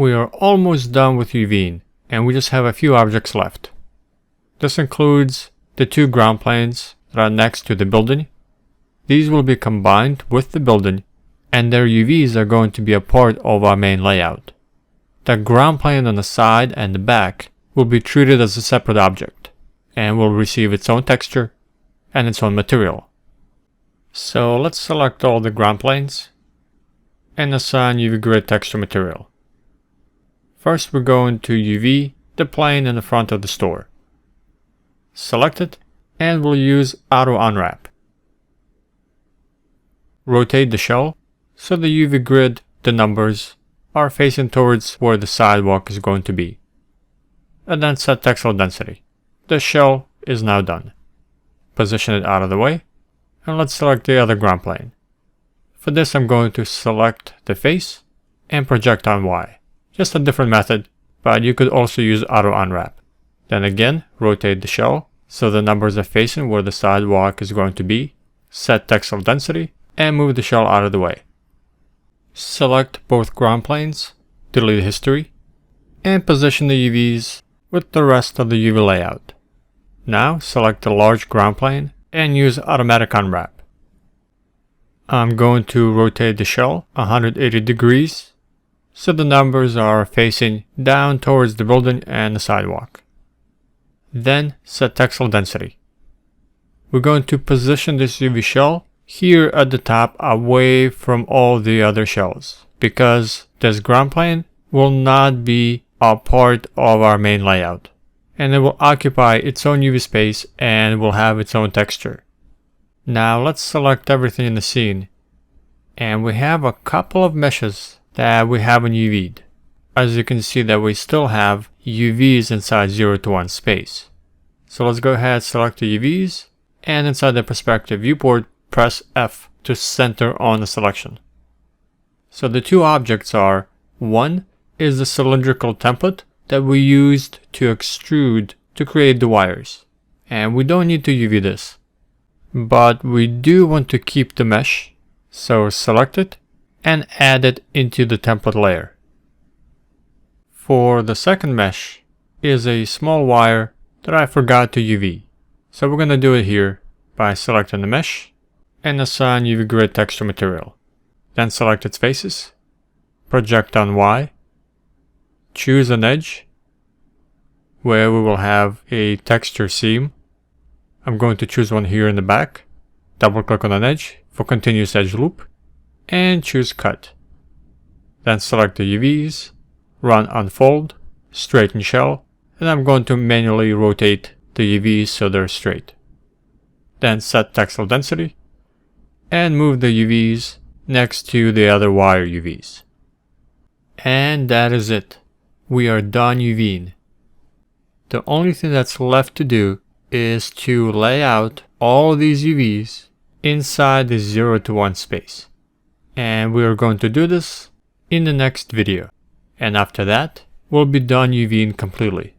We are almost done with UVing, and we just have a few objects left. This includes the two ground planes that are next to the building. These will be combined with the building, and their UVs are going to be a part of our main layout. The ground plane on the side and the back will be treated as a separate object, and will receive its own texture and its own material. So let's select all the ground planes and assign UV grid texture material. First we're going to UV the plane in the front of the store. Select it, and we'll use auto unwrap. Rotate the shell so the UV grid, the numbers, are facing towards where the sidewalk is going to be. And then set textile density. The shell is now done. Position it out of the way, and let's select the other ground plane. For this I'm going to select the face and project on Y. Just a different method, but you could also use auto unwrap. Then again, rotate the shell so the numbers are facing where the sidewalk is going to be. Set textile density and move the shell out of the way. Select both ground planes, delete history, and position the UVs with the rest of the UV layout. Now select the large ground plane and use automatic unwrap. I'm going to rotate the shell 180 degrees so the numbers are facing down towards the building and the sidewalk. Then set textile density. We're going to position this UV shell here at the top away from all the other shells, because this ground plane will not be a part of our main layout, and it will occupy its own UV space and will have its own texture. Now let's select everything in the scene, and we have a couple of meshes that we haven't UV'd. As you can see that we still have UVs inside 0 to 1 space. So let's go ahead, select the UVs, and inside the perspective viewport, press F to center on the selection. So the two objects are, one is the cylindrical template that we used to extrude to create the wires. And we don't need to UV this. But we do want to keep the mesh, so select it and add it into the template layer. For the second mesh is a small wire that I forgot to UV. So we're going to do it here by selecting the mesh and assign UV grid texture material. Then select its faces, project on Y, choose an edge where we will have a texture seam. I'm going to choose one here in the back, double click on an edge for continuous edge loop, and choose cut. Then select the UVs, run unfold, straighten shell, and I'm going to manually rotate the UVs so they're straight. Then set textile density, and move the UVs next to the other wire UVs. And that is it. We are done UVing. The only thing that's left to do is to lay out all these UVs inside the 0 to 1 space. And we are going to do this in the next video. And after that, we'll be done UVing completely.